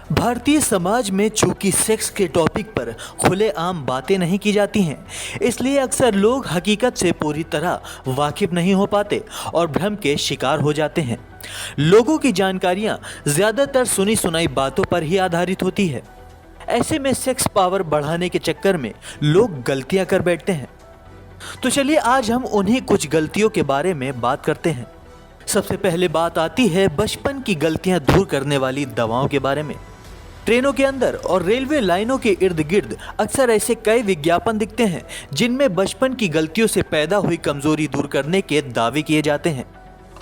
भारतीय समाज में चूंकि सेक्स के टॉपिक पर खुलेआम बातें नहीं की जाती हैं, इसलिए अक्सर लोग हकीकत से पूरी तरह वाकिफ नहीं हो पाते और भ्रम के शिकार हो जाते हैं। लोगों की जानकारियां ज़्यादातर सुनी सुनाई बातों पर ही आधारित होती है। ऐसे में सेक्स पावर बढ़ाने के चक्कर में लोग गलतियां कर बैठते हैं। तो चलिए आज हम उन्हीं कुछ गलतियों के बारे में बात करते हैं। सबसे पहले बात आती है बचपन की गलतियां दूर करने वाली दवाओं के बारे में। ट्रेनों के अंदर और रेलवे लाइनों के इर्द गिर्द अक्सर ऐसे कई विज्ञापन दिखते हैं जिनमें बचपन की गलतियों से पैदा हुई कमजोरी दूर करने के दावे किए जाते हैं।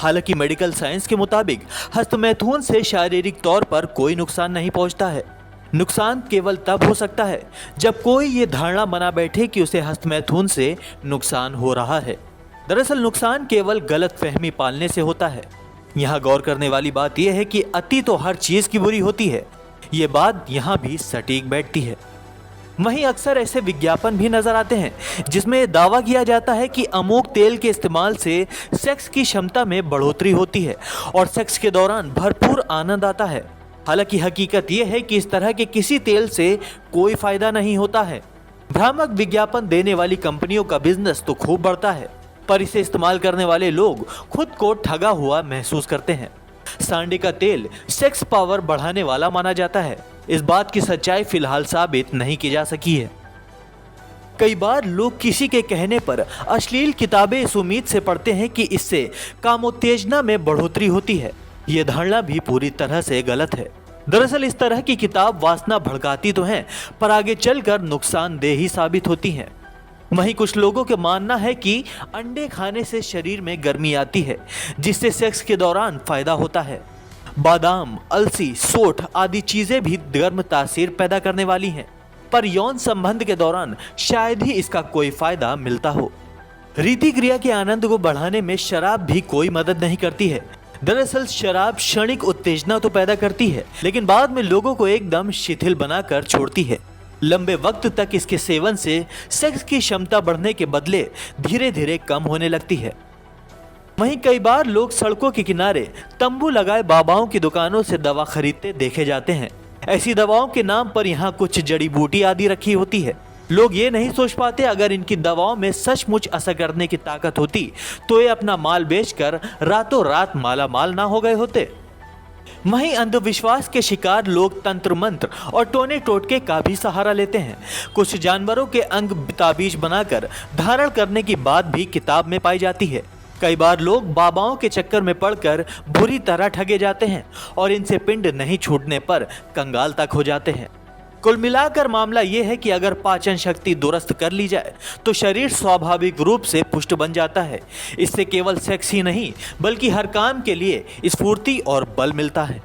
हालांकि मेडिकल साइंस के मुताबिक हस्तमैथुन से शारीरिक तौर पर कोई नुकसान नहीं पहुंचता है। नुकसान केवल तब हो सकता है जब कोई ये धारणा बना बैठे कि उसे हस्तमैथुन से नुकसान हो रहा है। दरअसल नुकसान केवल गलत फहमी पालने से होता है। यहाँ गौर करने वाली बात यह है कि अति तो हर चीज की बुरी होती है, ये बात यहाँ भी सटीक बैठती है। वहीं अक्सर ऐसे विज्ञापन भी नजर आते हैं जिसमें दावा किया जाता है कि अमूक तेल के इस्तेमाल से सेक्स की क्षमता में बढ़ोतरी होती है और सेक्स के दौरान भरपूर आनंद आता है। हालांकि हकीकत यह है कि इस तरह के किसी तेल से कोई फायदा नहीं होता है। भ्रामक विज्ञापन देने वाली कंपनियों का बिजनेस तो खूब बढ़ता है, पर इसे इस्तेमाल करने वाले लोग खुद को ठगा हुआ महसूस करते हैं। सांडे का तेल सेक्स पावर बढ़ाने वाला माना जाता है। इस बात की सच्चाई फिलहाल साबित नहीं की जा सकी है। कई बार लोग किसी के कहने पर अश्लील किताबें इस उम्मीद से पढ़ते हैं कि इससे कामोत्तेजना में बढ़ोतरी होती है। यह धारणा भी पूरी तरह से गलत है। दरअसल इस तरह की किताब वासना भड़काती तो हैं, पर आगे चलकर नुकसानदेह ही साबित होती हैं। वहीं कुछ लोगों का मानना है कि अंडे खाने से शरीर में गर्मी आती है, जिससे सेक्स के दौरान फायदा होता है। बादाम, अलसी, सोठ आदि चीजें भी गर्म तासीर पैदा करने वाली हैं, पर यौन संबंध के दौरान शायद ही इसका कोई फायदा मिलता हो। रीति क्रिया के आनंद को बढ़ाने में शराब भी कोई मदद नहीं करती है। दरअसल शराब क्षणिक उत्तेजना तो पैदा करती है, लेकिन बाद में लोगों को एकदम शिथिल बनाकर छोड़ती है। लंबे वक्त तक इसके सेवन से सेक्स की क्षमता बढ़ने के बदले धीरे धीरे कम होने लगती है। वहीं कई बार लोग सड़कों के किनारे तंबू लगाए बाबाओं की दुकानों से दवा खरीदते देखे जाते हैं। ऐसी दवाओं के नाम पर यहाँ कुछ जड़ी बूटी आदि रखी होती है। लोग ये नहीं सोच पाते अगर इनकी दवाओं में सचमुच असर करने की ताकत होती तो ये अपना माल बेचकर रातों रात माला माल ना हो गए होते। वहीं अंधविश्वास के शिकार लोग तंत्र मंत्र और टोने टोटके का भी सहारा लेते हैं। कुछ जानवरों के अंग ताबीज बनाकर धारण करने की बात भी किताब में पाई जाती है। कई बार लोग बाबाओं के चक्कर में पड़कर बुरी तरह ठगे जाते हैं और इनसे पिंड नहीं छूटने पर कंगाल तक हो जाते हैं। कुल मिलाकर मामला यह है कि अगर पाचन शक्ति दुरुस्त कर ली जाए तो शरीर स्वाभाविक रूप से पुष्ट बन जाता है। इससे केवल सेक्स ही नहीं बल्कि हर काम के लिए स्फूर्ति और बल मिलता है।